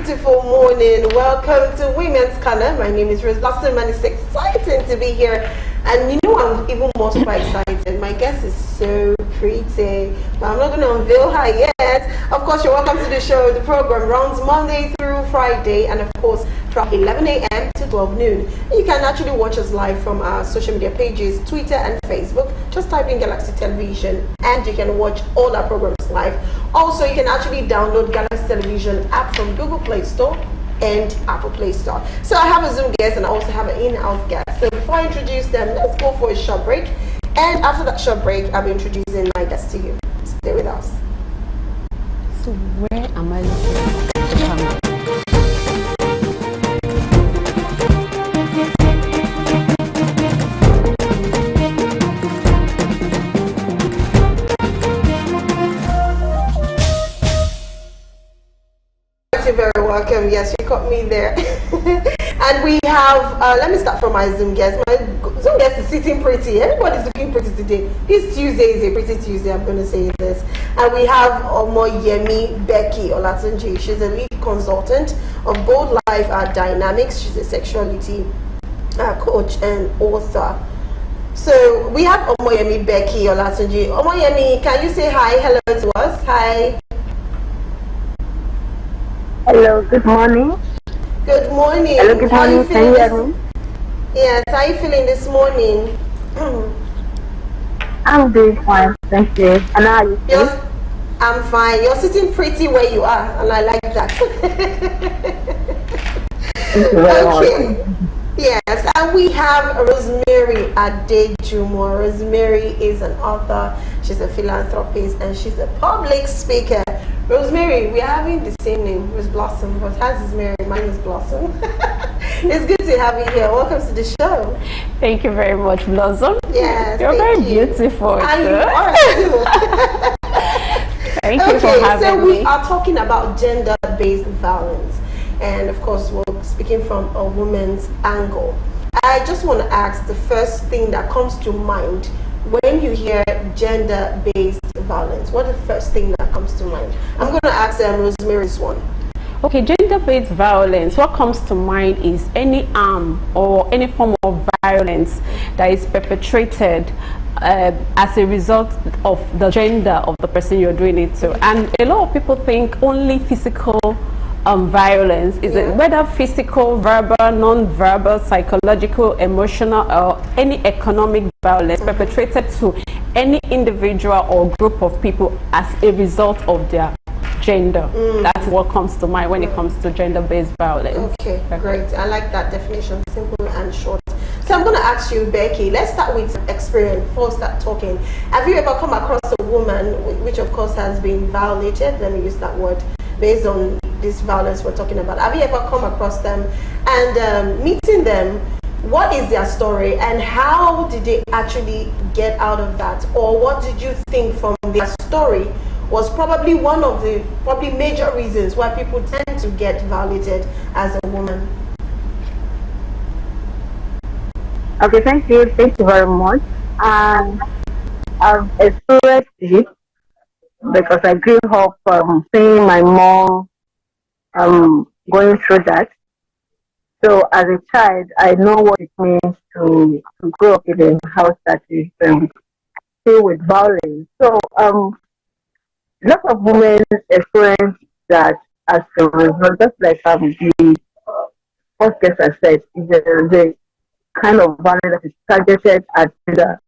beautiful morning. Welcome to Women's Corner. My name is Rose Blossom and it's exciting to be here. And you know, I'm even more super excited. My guest is so pretty, but I'm not going to unveil her yet. Of course, you're welcome to the show. The program runs Monday through Friday, and of course, from 11 a.m. to 12 noon. You can actually watch us live from our social media pages, Twitter and Facebook. Just type in Galaxy Television, and you can watch all our programs live. Also, you can actually download Galaxy Television app from Google Play Store and Apple Play Store. So I have a Zoom guest and I also have an in-house guest. So before I introduce them, let's go for a short break. And after that short break, I'll be introducing my guest to you. Stay with us. So where am I looking to come? You're very welcome. Yes, you caught me there. And we have, let me start from my Zoom guest. My Zoom guest is sitting pretty. Everybody's looking pretty today. This Tuesday is a pretty Tuesday, I'm going to say this. And we have Omoyemi Becky Olatunji. She's a lead consultant of Bold Life Dynamics. She's a sexuality coach and author. So we have Omoyemi Becky Olatunji. Omoyemi, can you say hi, hello to us? Hi. Hello, good morning. Good morning. Hello, good morning. Can you hear me? Yes, how are you feeling this morning? I'm doing fine, thank you. And how are you? I'm fine. You're sitting pretty where you are, and I like that. Thank you very much. Yes, and we have Rosemary Adejumo. Rosemary is an author, she's a philanthropist, and she's a public speaker. Rosemary, we are having the same name, Rose Blossom, but hers is Mary, mine is Blossom. It's good to have you here. Welcome to the show. Thank you very much, Blossom. Yes, you're very beautiful. And you are too. Thank you for having me. So we are talking about gender-based violence, and of course, we're speaking from a woman's angle. I just want to ask the first thing that comes to mind when you hear gender-based violence. What is the first thing that comes to mind? I'm going to ask Rosemary's one. Okay, gender-based violence, what comes to mind is any harm or any form of violence that is perpetrated as a result of the gender of the person you're doing it to. And a lot of people think only physical violence, is it whether physical, verbal, non-verbal, psychological, emotional, or any economic violence perpetrated to any individual or group of people as a result of their gender. That's what comes to mind when it comes to gender-based violence. Okay, great. I like that definition, simple and short. So I'm going to ask you, Becky, let's start with experience before we start talking. Have you ever come across a woman which of course has been violated, let me use that word, based on this violence we're talking about? Have you ever come across them and meeting them? What is their story and how did they actually get out of that? Or what did you think from their story was probably one of the major reasons why people tend to get violated as a woman? Okay, thank you very much. I've experienced it because I grew up seeing my mom going through that. So as a child, I know what it means to grow up in a house that is filled with violence. So lots of women experience that as a result, just like the first guest has said, is the kind of violence that is targeted at the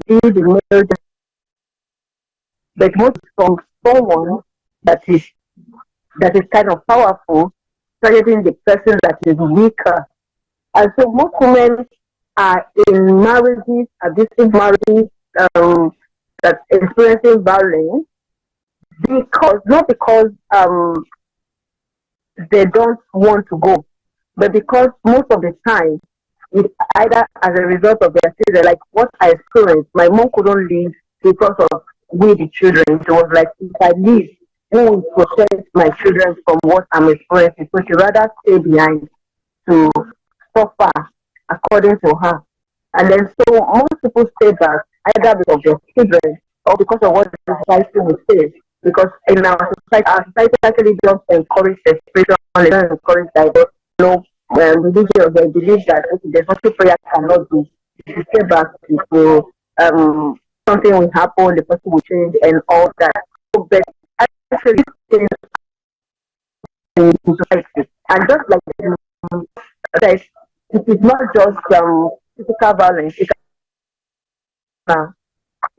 male, but most from someone that is kind of powerful, targeting the person that is weaker. And so most women are in marriages, abusive marriages, that experiencing violence not because they don't want to go, but because most of the time it's either as a result of their children. Like what I experienced, my mom couldn't leave because of we the children. It was like, if I leave, who will protect my children from what I'm experiencing? So she'd rather stay behind to suffer, according to her. And then so most people stay back either because of their children or because of what the society will say. because in our society actually don't encourage separation, they don't encourage divorce. Religion, they believe that okay, there's nothing prayer cannot do. If you stay back, people, something will happen, the person will change, and all that. So, but actually, things in society, and just like it is not just physical violence.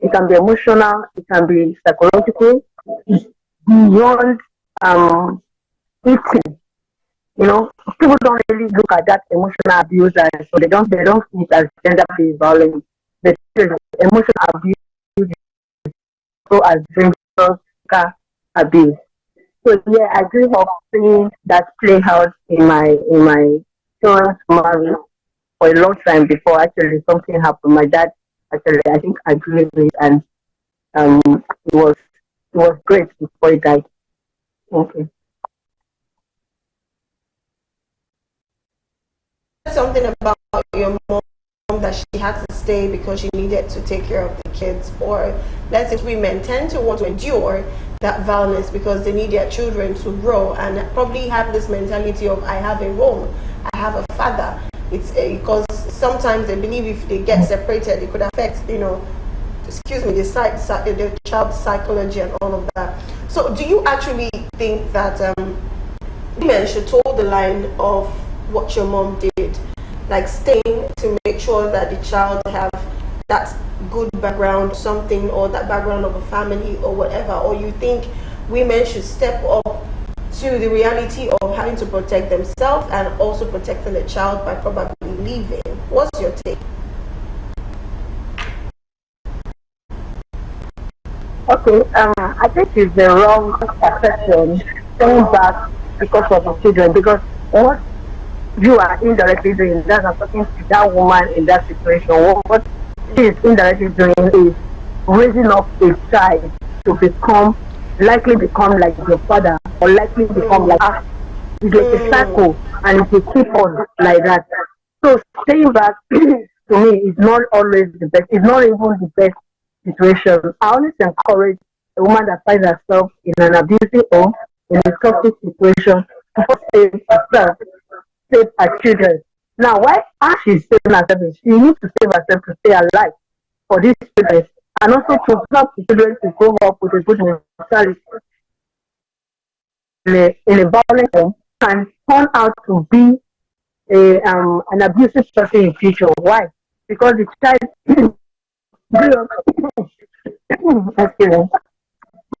It can be emotional, it can be psychological, it's beyond eating. People don't really look at that emotional abuse, and so they don't see it as gender-based violence. But emotional abuse so as physical abuse. So yeah, I grew up seeing that play out in my parents' marriage for a long time before actually something happened. My dad actually, I think, agreed with it, and it was great before he died. Okay. Something about your mom that she had to stay because she needed to take care of the kids, or let's say women tend to want to endure that violence because they need their children to grow and probably have this mentality of I have a home, I have a father. It's because sometimes they believe if they get separated, it could affect, the child's psychology and all of that. So do you actually think that women should toe the line of what your mom did, like staying to make sure that the child have that good background, something, or that background of a family or whatever, or you think women should step up to the reality of having to protect themselves and also protecting the child by probably leaving? What's your take? Okay, I think it's the wrong perception going back because of the children, because what you are indirectly doing, that's I'm talking to that woman in that situation. What she is indirectly doing is raising up a child to likely become like your father, or likely become like us. It's like a cycle, and it will keep on like that. So staying back to me is not always the best. It's not even the best situation. I always encourage a woman that finds herself in an abusive home, in a toxic situation, to first save herself, save her children. Now, why she's saving herself, she needs to save herself to stay alive for these children, and also to help the children to grow up with a good mentality. In a violent home can turn out to be an abusive person in future. Why? Because the child grew up,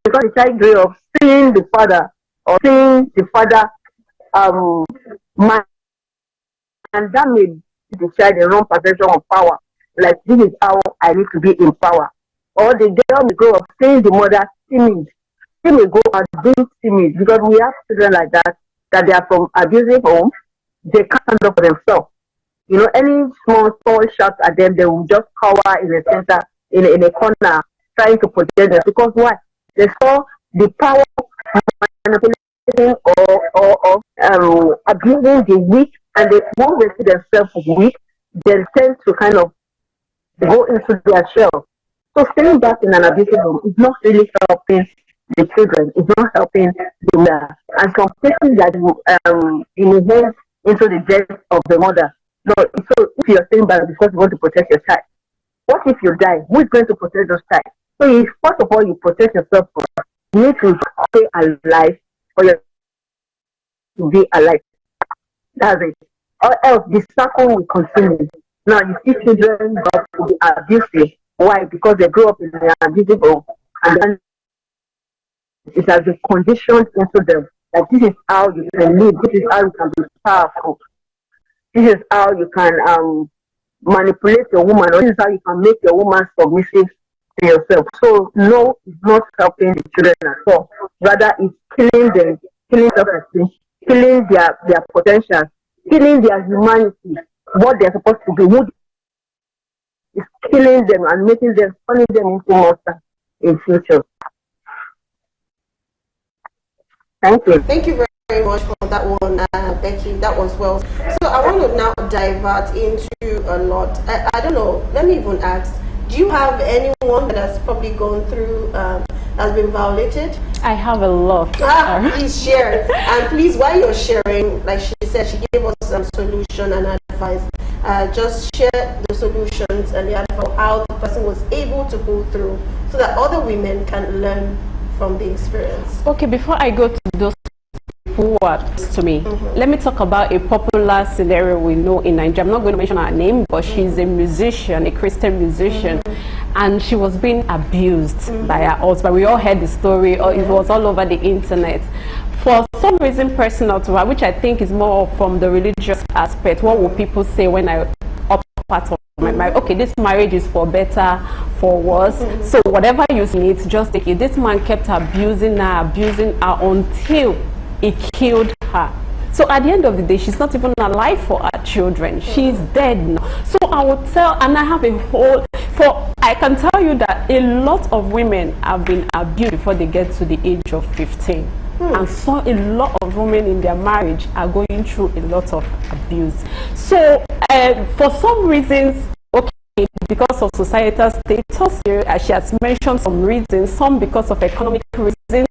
because the child grew up seeing the father, or seeing the father man, and that made the child a wrong perception of power. Like, this is how I need to be in power. Or the girl may grow up seeing the mother timid. She may go out being timid, because we have children like that they are from abusive homes. They can't stand up for themselves. Any small shout at them, they will just cower in a center, in a corner, trying to protect them. Because why? They saw the power of manipulating or abusing the weak, and they won't see themselves as weak. They tend to kind of go into their shell. So staying back in an abusive home is not really helping the children. It's not helping the mother. And some cases that inherit into the death of the mother. No, so if you're staying back because you want to protect your child, what if you die? Who is going to protect those child? So if first of all you protect yourself first, you need to stay alive for your to be alive. That's it. Or else the circle will continue. Now you see children that will be abusive. Why? Because they grew up in an abusive home, and then it has been conditioned into them. Like, this is how you can live. This is how you can be powerful. This is how you can manipulate your woman, or this is how you can make your woman submissive to yourself. So no, it's not helping the children at all. Rather, it's killing them, killing self-esteem, killing their potential, killing their humanity, what they're supposed to be. Who is killing them and making them, turning them into monsters in future. Thank you. Thank you very much for that one, Becky. That was well. So I want to now divert into a lot. I don't know. Let me even ask. Do you have anyone that has probably gone through has been violated? I have a lot. Please share. And please, while you're sharing, like she said, she gave us some solution and advice. Just share the solutions and the advice of how the person was able to go through so that other women can learn from the experience. Okay, before I go to those who are to me, let me talk about a popular scenario we know in Nigeria. I'm not going to mention her name, but she's a musician, a Christian musician, and she was being abused by her husband. We all heard the story, or it was all over the internet. For some reason personal to her, which I think is more from the religious aspect, what will people say when I up part of my marriage? Okay, this marriage is for better, for worse, so whatever you need, just take it. This man kept abusing her until he killed her. So at the end of the day, she's not even alive for her children. She's dead now. So I would tell, and I have a whole, I can tell you that a lot of women have been abused before they get to the age of 15. And so a lot of women in their marriage are going through a lot of abuse. So for some reasons, okay, because of societal status, she has mentioned some reasons, some because of economic reasons.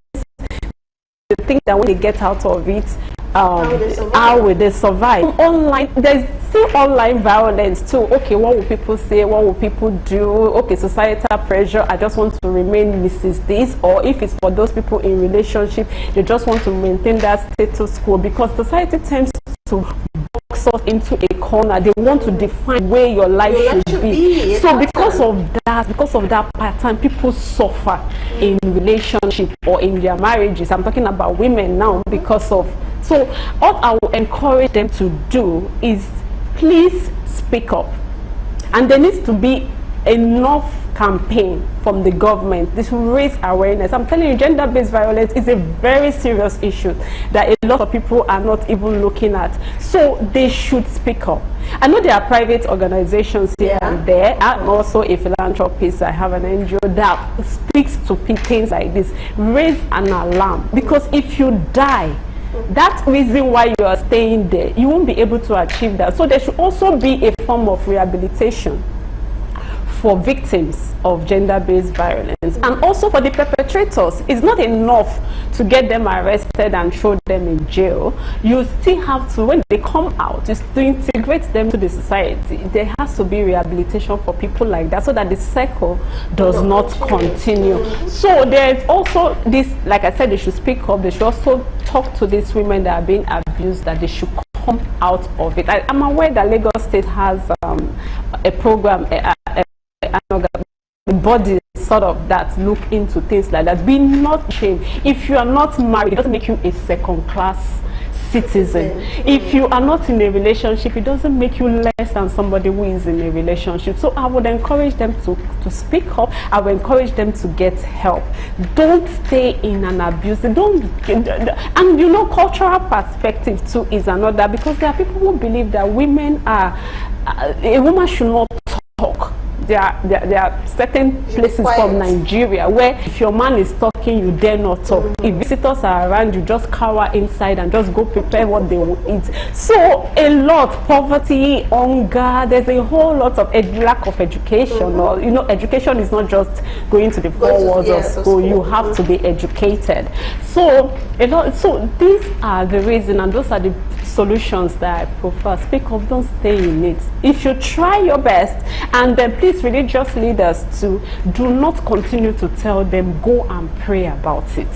They think that when they get out of it, how will they survive? Online, there's still online violence too. Okay, what will people say? What will people do? Okay, societal pressure. I just want to remain Mrs. This, or if it's for those people in relationship, they just want to maintain that status quo because society tends to box us into a corner. They want to define where your life should be. So because of that pattern, people suffer in relationship or in their marriages. I'm talking about women now because of. So what I will encourage them to do is please speak up. And there needs to be enough campaign from the government. This will raise awareness. I'm telling you, gender-based violence is a very serious issue that a lot of people are not even looking at. So they should speak up. I know there are private organizations here and there. I'm also a philanthropist. I have an NGO that speaks to things like this. Raise an alarm, because if you die, that reason why you are staying there, you won't be able to achieve that. So there should also be a form of rehabilitation for victims of gender-based violence, and also for the perpetrators. It's not enough to get them arrested and throw them in jail. You still have to, when they come out, is to integrate them to the society. There has to be rehabilitation for people like that, so that the cycle does not continue. So there is also this, like I said, they should speak up. They should also talk to these women that are being abused, that they should come out of it. I'm aware that Lagos State has a program, body sort of that look into things like that. Be not ashamed. If you are not married, it doesn't make you a second-class citizen. If you are not in a relationship, it doesn't make you less than somebody who is in a relationship. So I would encourage them to speak up. I would encourage them to get help. Don't stay in an abuse. And you know, cultural perspective too is another, because there are people who believe that women are a woman should not talk. There are certain places from Nigeria where if your man is talking, you dare not talk. If visitors are around, you just cower inside and just go prepare what they will eat. So a lot, poverty, hunger, there's a whole lot of lack of education. Or, you know, education is not just going to the four walls of school. You have to be educated. So a lot. So these are the reasons, and those are the solutions that I prefer. Speak up, don't stay in it. If you try your best, and then please, religious leaders too, do not continue to tell them go and pray about it.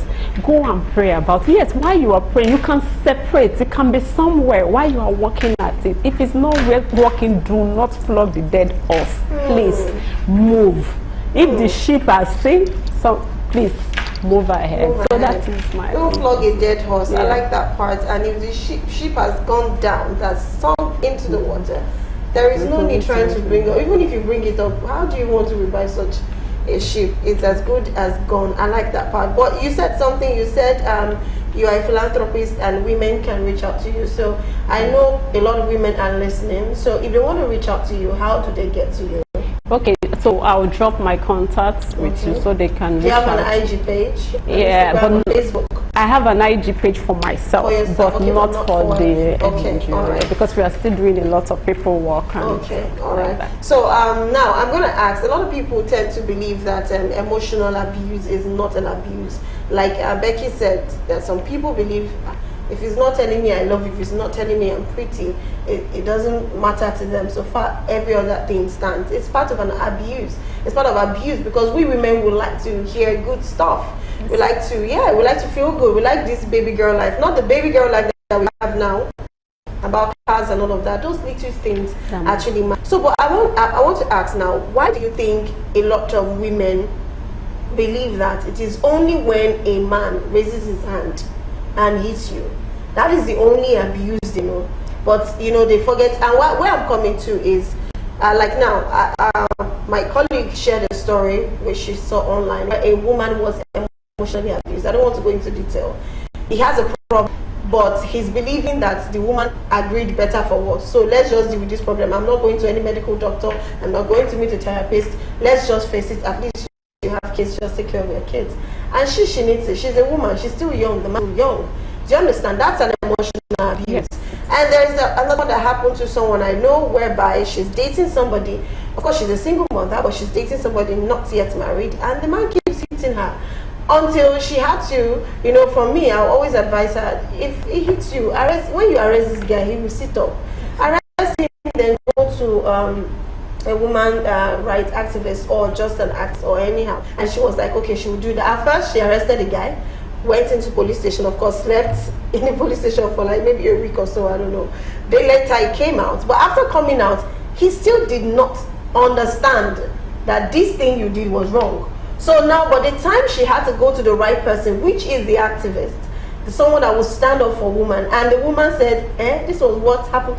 Go and pray about it. Yes, while you are praying, you can separate. It can be somewhere while you are working at it. If it's not working, do not flog the dead horse. Please move. If the sheep are sick, so please move ahead. That is my don't flog a dead horse. I like that part. And if the sheep has gone down, that's sunk into the water, there is no need trying to bring it up. Even if you bring it up, how do you want to revive such a sheep? It's as good as gone. I like that part. But you said something. You said you are a philanthropist and women can reach out to you. So I know a lot of women are listening. So if they want to reach out to you, how do they get to you? Okay, so I'll drop my contacts with you so they can reach out. Do you have an IG page? Yeah, but Facebook. I have an IG page for myself, For yourself, but okay, not for the okay, NGO, all right. because we are still doing a lot of paperwork. And Okay, all right. So now I'm going to ask. A lot of people tend to believe that emotional abuse is not an abuse. Like Becky said, that some people believe if he's not telling me I love you, if he's not telling me I'm pretty, it doesn't matter to them. So far, every other thing stands. It's part of an abuse. It's part of abuse because we women would like to hear good stuff. We like to, we like to feel good. We like this baby girl life, not the baby girl life that we have now, about cars and all of that. Those little things actually matter. So, but I want to ask now, why do you think a lot of women believe that it is only when a man raises his hand and hits you, that is the only abuse, but they forget? And where I'm coming to is like now my colleague shared a story which she saw online where a woman was emotionally abused. I don't want to go into detail. He has a problem, but he's believing that the woman agreed better for what. So let's just deal with this problem. I'm not going to any medical doctor. I'm not going to meet a therapist. Let's just face it. At least you have kids, just take care of your kids. And she needs it. She's a woman. She's still young. The man is young. Do you understand? That's an emotional abuse. Yes. And there's another one that happened to someone I know whereby she's dating somebody. Of course, she's a single mother, but she's dating somebody not yet married. And the man keeps hitting her until she had to, from me, I'll always advise her, if he hits you, when you arrest this guy, he will sit up. Arrest him, then go to a woman rights activist or just an act or anyhow. And she was like, okay, she will do that. At first, she arrested the guy, went into police station, of course, slept in the police station for like maybe a week or so, I don't know. Then later he came out. But after coming out, he still did not understand that this thing you did was wrong. So now, by the time she had to go to the right person, which is the activist, someone that will stand up for women, and the woman said, this was what happened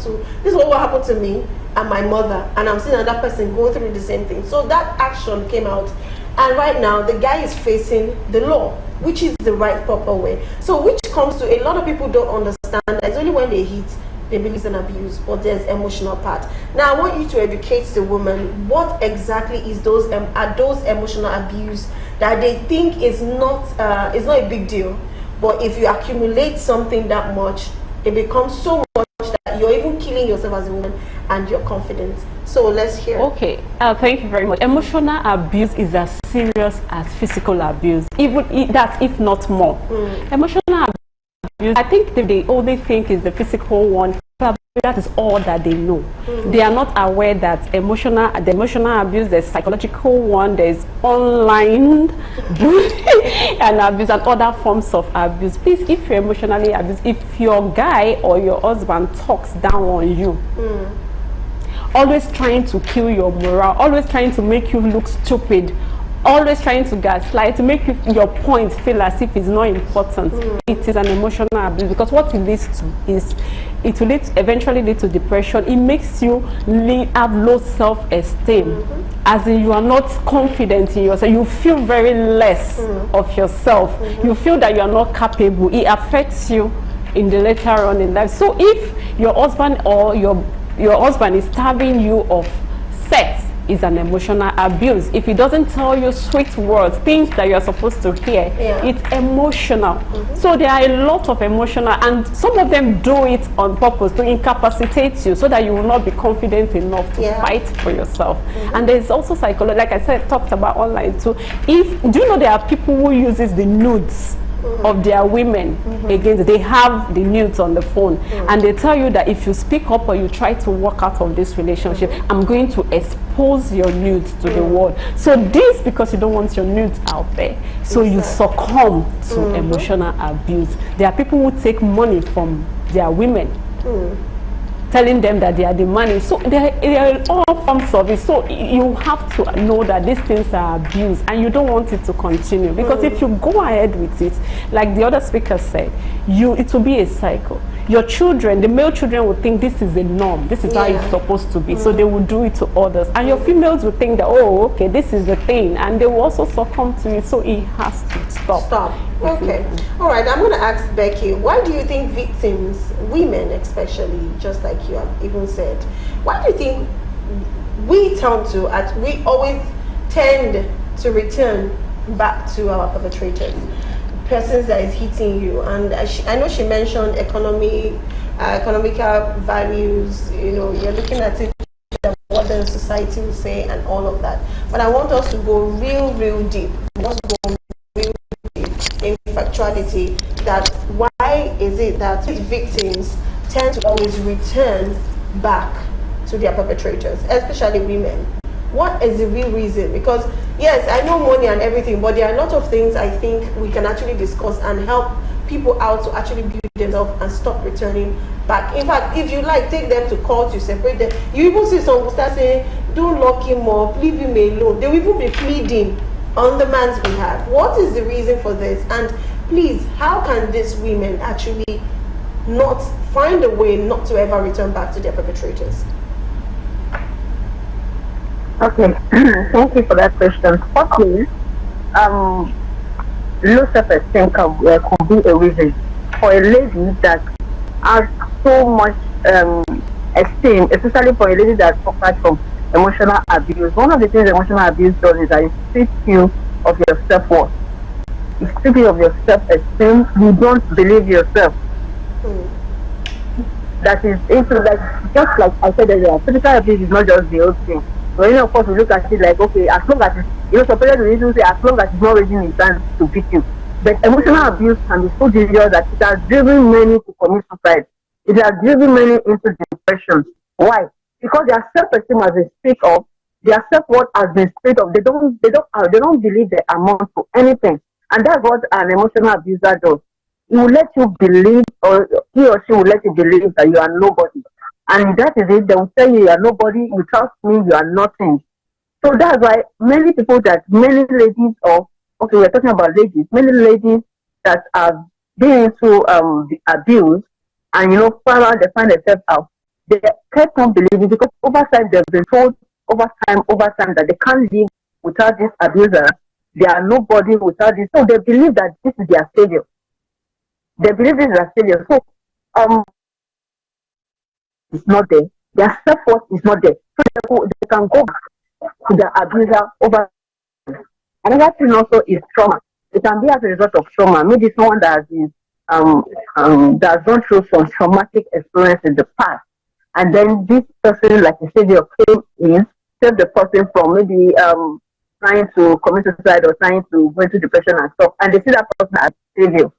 to me and my mother, and I'm seeing another person go through the same thing. So that action came out, and right now the guy is facing the law, which is the right proper way. So which comes to a lot of people don't understand that it's only when they hit they believe it's an abuse, but there's emotional part. Now I want you to educate the woman what exactly is those emotional abuse that they think is not a big deal, but if you accumulate something that much, it becomes so much that you're even killing yourself as a woman and your confidence. So let's hear. Okay, thank you very much. Emotional abuse is as serious as physical abuse, even that if not more. Emotional abuse, I think they only think is the physical one. That is all that they know. They are not aware that the emotional abuse, there's psychological one, there's online and abuse and other forms of abuse. Please, if you're emotionally abused, if your guy or your husband talks down on you, always trying to kill your morale, always trying to make you look stupid, always trying to gaslight, to make your point feel as if it's not important, it is an emotional abuse, because what it leads to is it will eventually lead to depression. It makes you have low self-esteem, as in you are not confident in yourself. You feel very less of yourself. You feel that you are not capable. It affects you in the later on in life. So if your husband or your husband is starving you of sex, is an emotional abuse. If he doesn't tell you sweet words, things that you're supposed to hear, it's emotional. So there are a lot of emotional, and some of them do it on purpose to incapacitate you so that you will not be confident enough to fight for yourself. And there's also psychology, like I said, talked about online too. Do you know there are people who uses the nudes of their women against, they have the nudes on the phone, and they tell you that if you speak up or you try to walk out of this relationship, I'm going to expose your nudes to the world. So this, because you don't want your nudes out there, so you succumb to emotional abuse. There are people who take money from their women, telling them that they are the money. So there are all forms of it. So you have to know that these things are abuse, and you don't want it to continue, because if you go ahead with it, like the other speaker said, it will be a cycle. Your children, the male children, will think this is a norm, this is how it's supposed to be, so they will do it to others, and your females will think that, oh, okay, this is the thing, and they will also succumb to it. So it has to stop. Okay. All right, I'm going to ask Becky, why do you think victims, women especially, just like you have even said, why do you think we always tend to return back to our perpetrators? persons that is hitting you. And I know she mentioned economical values. You know, you're looking at it, what the society will say, and all of that. But I want us to go real deep. We want to go real deep in factuality. That why is it that these victims tend to always return back to their perpetrators, especially women? What is the real reason? Because yes, I know money and everything, but there are a lot of things I think we can actually discuss and help people out to actually build themselves and stop returning back. In fact, if you like, take them to court, you separate them. You even see some will start saying, don't lock him up, leave him alone. They will even be pleading on the man's behalf. What is the reason for this? And please, how can these women actually not find a way not to ever return back to their perpetrators? Okay, thank you for that question. Firstly, low self-esteem could be a reason for a lady that has so much esteem, especially for a lady that suffers from emotional abuse. One of the things emotional abuse does is that it strips you of your self-worth. It strips you of your self-esteem. You don't believe yourself. That is into like, just like I said earlier, physical abuse is not just the whole thing. So, you know, of course, we look at it like, okay, as long as, supposedly we usually say, as long as it's not raising his hand to beat you. But emotional abuse can be so dangerous that it has driven many to commit suicide. It has driven many into depression. Why? Because their self-esteem has been stripped of, their self-worth has been stripped of. They don't believe they amount to anything. And that's what an emotional abuser does. He will let you believe, or he or she will let you believe that you are nobody. And that is it. They will tell you are nobody. You trust me, you are nothing. So that's why many ladies, okay, we're talking about ladies, many ladies that are being into the abuse, and finally they find themselves out. They kept on believing, because over time they've been told over time that they can't live without this abuser. They are nobody without this. So they believe that this is their savior. They believe this is their savior. So it's not there. Their self-worth is not there. So they can go back to the abuser over. Another thing also is trauma. It can be as a result of trauma. Maybe someone that has been that has gone through some traumatic experience in the past, and then this person, like a savior, came in, saved the person from maybe trying to commit suicide or trying to go into depression and stuff, and they see that person as savior.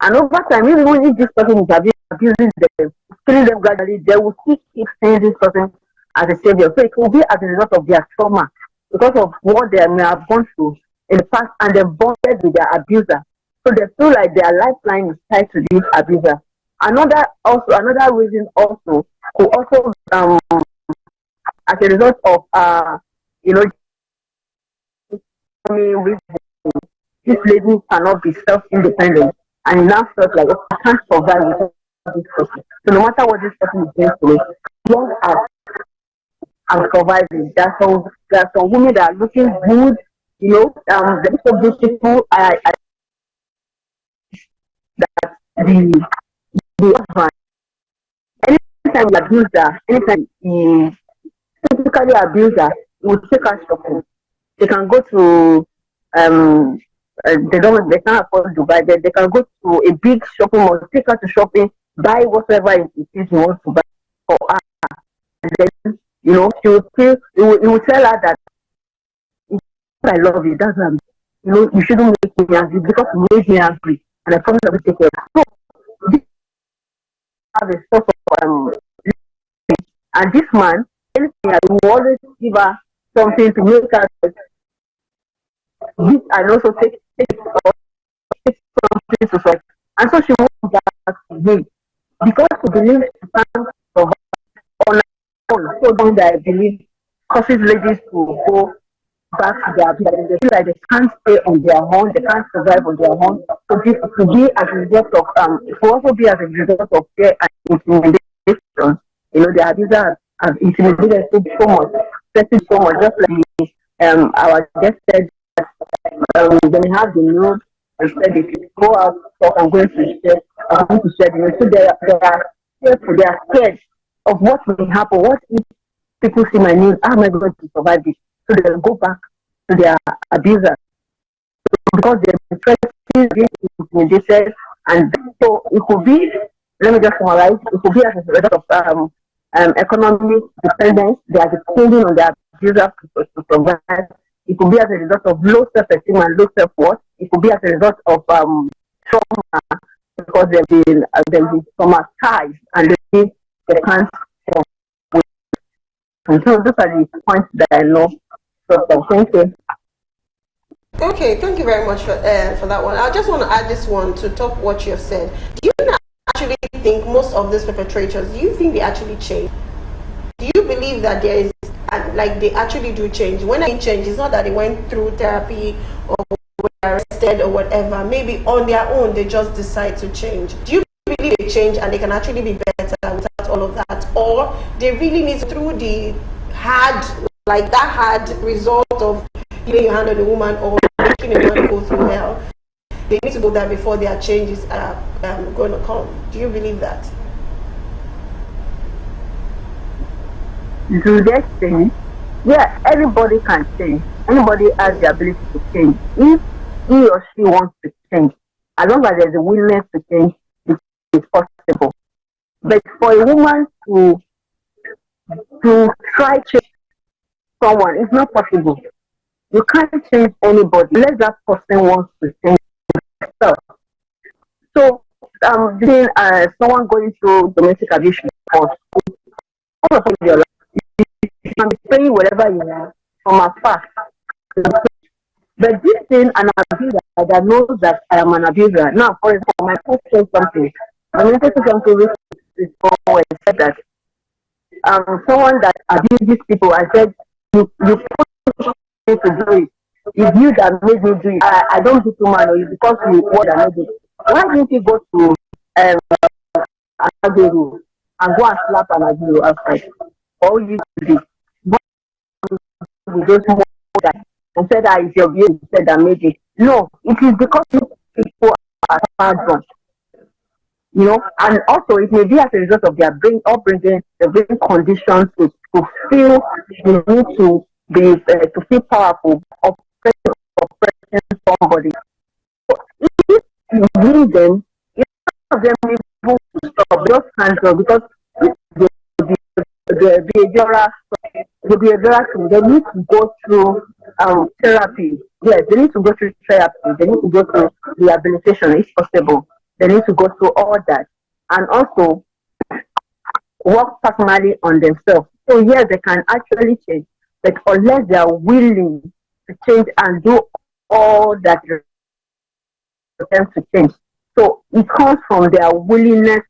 And over time, even if this person is abusing them, killing them gradually, they will still keep seeing this person as a savior. So it will be as a result of their trauma, because of what they may have gone through in the past, and they've bonded with their abuser. So they feel like their lifeline is tied to this abuser. Another reason also could also as a result of this lady cannot be self-independent, and now felt like, I can't survive without this person. So no matter what this person is doing to me, as long as I'm surviving. There are some women that are looking good, they're so beautiful. That the husband, anytime you abuse her, anytime he physically abuse her, he will take her shopping. They can go to they can't afford Dubai. They can go to a big shopping mall, take her to shopping, buy whatever it is he wants to buy for her, and then she will tell her that I love you. That's what you shouldn't make me angry, because you made me angry, and I promise I will take care of you. So this have a sort of and this man, anything, I will always give her something to make her this, and also take something to fight. And so she went back to him, because she believes she can't survive on her own. So then I believe causes ladies to go back to their abuse. They feel like they can't stay on their own, they can't survive on their own. So this to be as a result of it will also be as a result of fear and intimidation. The abuser have intimidated so much, threatened so much, just like our guest said. They have the news and said if you go out, talk, I'm going to share. I'm going to share the news. So they are scared of what will happen. What if people see my news? How am I going to survive this? So they'll go back to their abuser, because they've been threatened feeling intimidated, and so it could be. Let me just summarize. It could be as a result of economic dependence. They are depending on their abuser to provide. It could be as a result of low self-esteem and low self-worth. It could be as a result of trauma because they've been traumatized and they can't. So those are the points that I know. So thank you. Okay, thank you very much for that one. I just want to add this one to top what you've said. Do you actually think most of these perpetrators, do you think they actually change? Do you believe that there is, like, they actually do change? When I mean change, it's not that they went through therapy or were arrested or whatever. Maybe on their own, they just decide to change. Do you believe they change and they can actually be better without all of that? Or they really need to, through the hard result of laying your hand on a woman or making a man go through hell, they need to go there before their changes are going to come? Do you believe that? Do they change? Yeah, everybody can change. Anybody has the ability to change. If he or she wants to change, as long as there's a willingness to change, it's possible. But for a woman to try to change someone, it's not possible. You can't change anybody unless that person wants to change himself. So, someone going through domestic abuse or all of your life, you can be saying whatever you want from afar. But this thing, an abuser that knows that I am an abuser. Now, for example, my post said something. I mean, something which is said that someone that abuses people, I said, you put me to do it. It's you that made me do it. I don't do woman, or it's because you what I do. Why didn't you go to Aguru and go and slap an Aguru outside? All you do with those guys and said that it's your view, you said that made it. No, it is because people are hard. You know, and also it may be as a result of their upbringing, the brain conditions to feel the need to be to feel powerful, oppressing somebody. So if you need them, if some of them able to stop, just cancel because the behavioral thing, they need to go through therapy. Yes, they need to go through therapy. They need to go through rehabilitation if possible. They need to go through all that and also work personally on themselves. So yes, they can actually change, but unless they are willing to change and do all that for them to change. So it comes from their willingness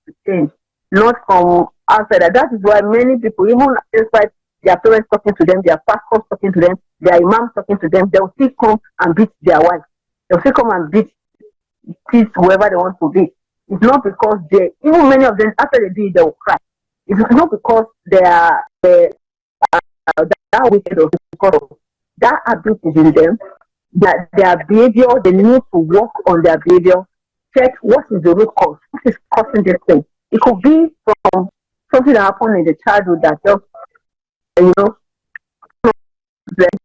to change, not from outside. That is why many people, even inside their parents talking to them, their pastors talking to them, their imams talking to them, they'll still come and beat their wife. They'll still come and beat whoever they want to be. It's not because even many of them, after they do it, they will cry. It's not because they are that wicked or because that abuse is in them, that their behavior, they need to work on their behavior, check what is the root cause, what is causing this thing. It could be from something that happened in the childhood that just,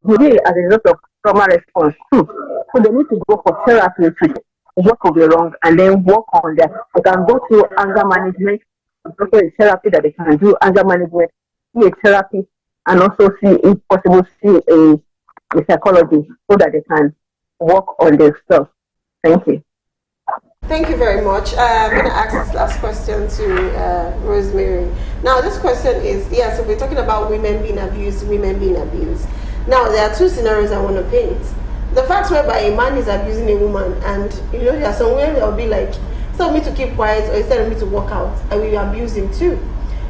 maybe as a result of trauma response too. So they need to go for therapy to what could be wrong and then work on that. They can go to anger management. It's also a therapy that they can do, anger management, see a therapy, and also see, if possible, see a psychologist so that they can work on themselves. Thank you. Thank you very much. I'm going to ask this last question to Rosemary. Now, this question is, so we're talking about women being abused, women being abused. Now, there are two scenarios I want to paint. The fact whereby a man is abusing a woman, and there are some women that will be like, instead of me to keep quiet or instead of me to walk out, I will abuse him too.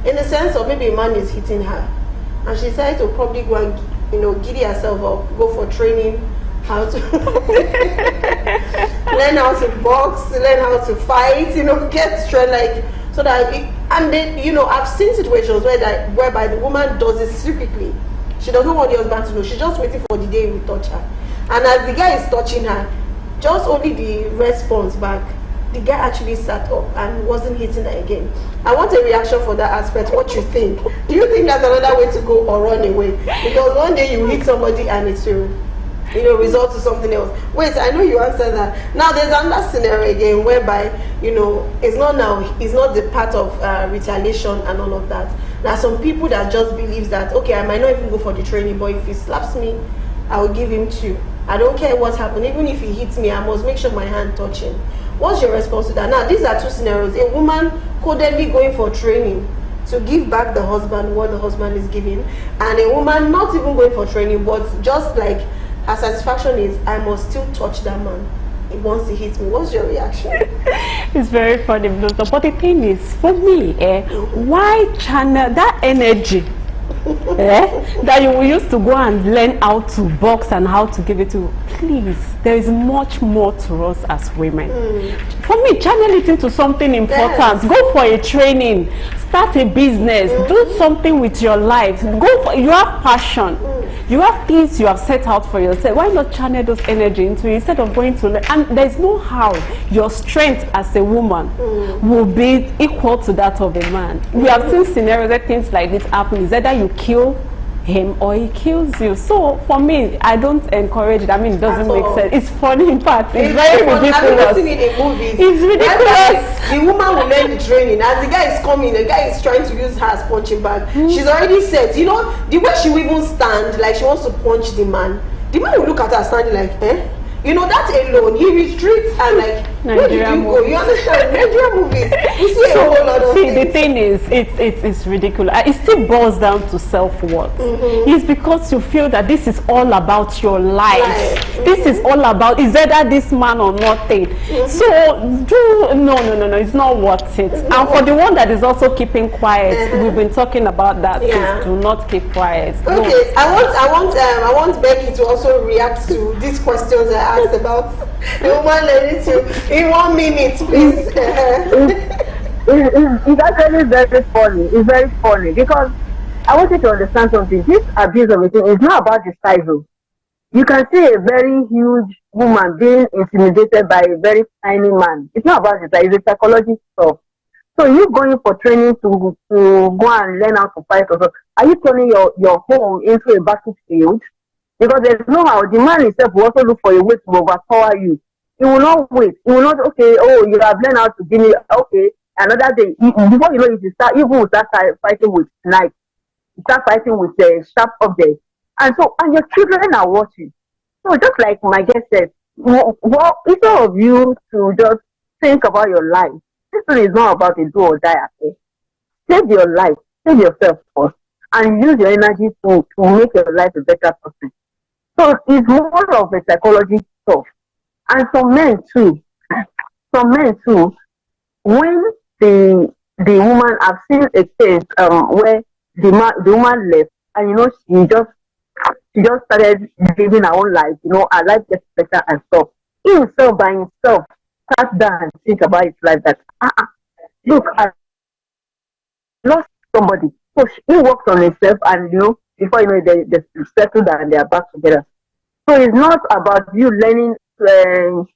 In the sense of maybe a man is hitting her, and she decided to probably go and giddy herself up, go for training, how to learn how to box, learn how to fight, get strength, so that and then I've seen situations whereby the woman does it secretly. She doesn't want the husband to know. She's just waiting for the day he will touch her. And as the guy is touching her, just only the response back, the guy actually sat up and wasn't hitting her again. I want a reaction for that aspect. What you think? Do you think there's another way to go or run away? Because one day you hit somebody and it will result to something else. Wait, I know you answered that. Now there's another scenario again whereby, it's not the part of retaliation and all of that. There are some people that just believes that, okay, I might not even go for the training, but if he slaps me, I will give him 2. I don't care what's happened. Even if he hits me, I must make sure my hand touch him. What's your response to that? Now, these are 2 scenarios. A woman codedly going for training to give back the husband what the husband is giving, and a woman not even going for training, but just like her satisfaction is, I must still touch that man once he hits me. What's your reaction? It's very funny, but the thing is, for me, why channel that energy that you used to go and learn how to box and how to give it to? Please, there is much more to us as women. For me, channel it into something important. Yes. Go for a training, start a business, do something with your life. You have passion, you have things you have set out for yourself. Why not channel those energy into it instead of going to learn? And there's no how your strength as a woman will be equal to that of a man. We have seen scenarios where things like this happen. Is either you kill him or he kills you. So for me, I don't encourage it. I mean, it doesn't make sense. It's funny in fact. It's very ridiculous. I've never seen it in movies. It's ridiculous. The woman will learn the training. As the guy is coming, the guy is trying to use her as punching bag. She's already set. The way she will even stand, like she wants to punch the man. The man will look at her standing like, that alone, he retreats and like, where did you go? You understand? Nigerian movies. You see a whole lot of things. The thing is, it's ridiculous. It still boils down to self-worth. It's because you feel that this is all about your life. This is all about, is either this man or nothing. So, no, it's not worth it. And for the one that is also keeping quiet, we've been talking about that. Yeah. Do not keep quiet. Okay, I want Becky to also react to these questions I asked about the woman learning to in 1 minute, please. It's actually very funny. It's very funny because I want you to understand something. This abuse of a thing is not about the size of. You can see a very huge woman being intimidated by a very tiny man. It's not about the size. It's a psychology stuff. So you going for training to go and learn how to fight or so. Are you turning your home into a battlefield? Because there's no how. The man himself will also look for a way to overpower you. He will not wait. He will not, okay, you have learned how to give me, okay, another day. Before you know it, you will start fighting with knife. You start fighting with sharp objects. And your children are watching. So just like my guest said, instead of you to just think about your life, this one is not about a do or die affair. Save your life, save yourself first, and use your energy to make your life a better person. So it's more of a psychology stuff. And some men too, when the woman, I've seen a case where the woman left, and she just started living her own life, her life gets better and stuff. He himself by himself sat down and think about his life that look, I lost somebody. So he worked on himself, and before they settle down and they are back together. So it's not about you learning. 2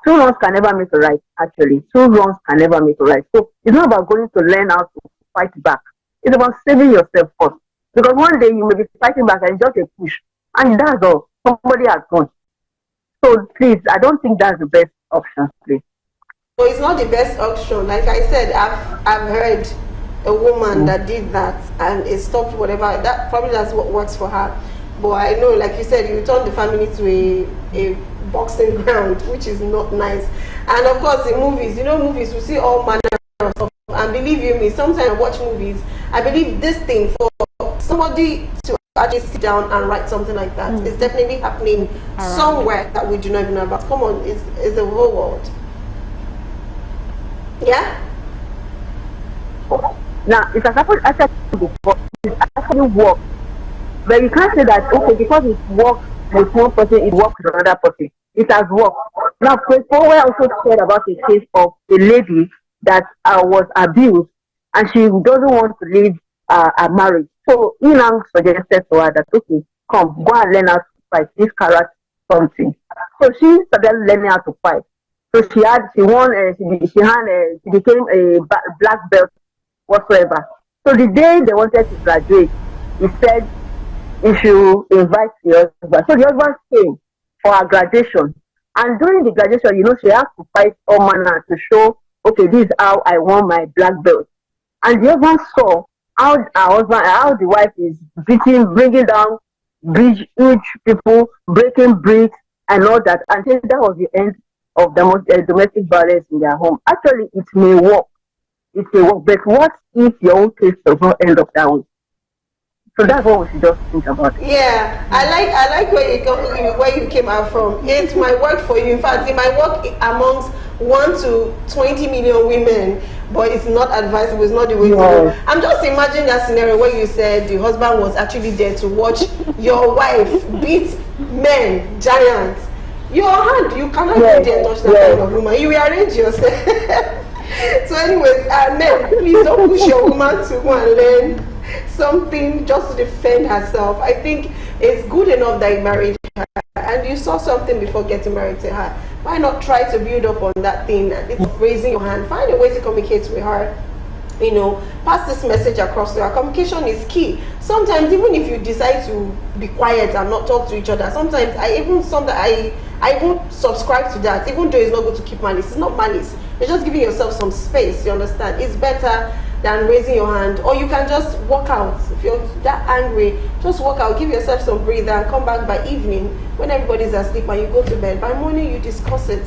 wrongs can never make a right. Actually, 2 wrongs can never make a right. So it's not about going to learn how to fight back. It's about saving yourself first. Because one day you may be fighting back and just a push, and that's all. Somebody has gone. So please, I don't think that's the best option, please. So it's not the best option. Like I said, I've heard a woman that did that and it stopped whatever. That probably that's what works for her. But I know, like you said, you turn the family to a boxing ground, which is not nice. And of course, in movies, we see all manner of stuff. And believe you me, sometimes I watch movies, I believe this thing for somebody to actually sit down and write something like that is definitely happening somewhere that we do not even know about. Come on, it's the whole world. Yeah? Now, it has happened actually before. It actually works. But you can't say that, okay, because it works with one person, it works with another person. It has worked. Now, before we also said about a case of a lady that was abused and she doesn't want to leave a marriage. So he now suggested to her that, okay, come, go and learn how to fight. This character something. So she started learning how to fight. So she became a black belt whatsoever. So the day they wanted to graduate, he said if you invite the husband. So the husband came for her graduation. And during the graduation, she has to fight all manner to show, okay, this is how I won my black belt. And the husband saw how the wife is bringing down huge people, breaking bricks and all that. And that was the end of the domestic violence in their home. Actually, it may work. It may work. But what if your own case does not end up that way? So that's what we should just think about. Yeah, I like where you came out from. It might work for you. In fact, it might work amongst 1 to 20 million women, but it's not advisable. It's not the way to go. I'm just imagining that scenario where you said the husband was actually there to watch your wife beat men, giants. Your hand, you cannot be there touch that kind of woman. You will arrange yourself. So anyways, men, please don't push your woman to go and learn something just to defend herself. I think it's good enough that you married her and you saw something before getting married to her. Why not try to build up on that thing? It's raising your hand. Find a way to communicate with her. Pass this message across to her. Communication is key. Sometimes even if you decide to be quiet and not talk to each other, sometimes I even subscribe to that, even though it's not good to keep malice. It's not malice. You're just giving yourself some space, you understand? It's better than raising your hand. Or you can just walk out. If you're that angry, just walk out, give yourself some breather and come back by evening when everybody's asleep and you go to bed. By morning you discuss it.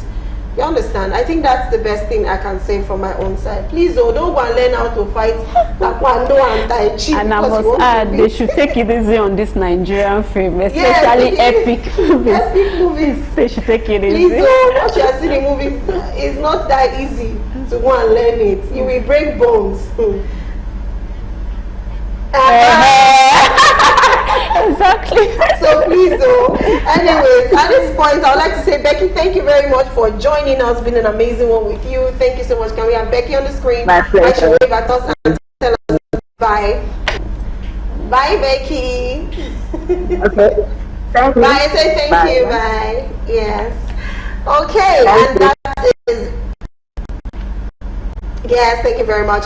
You understand? I think that's the best thing I can say from my own side. Please don't go and learn how to fight taekwondo and tai chi. And I must add, they should take it easy on this Nigerian film, especially epic movies. Epic movies. They should take it easy. Please don't. What you are seeing in movies is not that easy to go and learn it. You will break bones. Exactly. So please do. Anyways, at this point, I would like to say, Becky, thank you very much for joining us. It's been an amazing one with you. Thank you so much. Can we have Becky on the screen? My pleasure. I should wave at us and tell us bye. Bye, Becky. Okay. Thank you. Bye. Say thank you. Bye. Yes. Okay. Thank and you. that is. Yes. Thank you very much.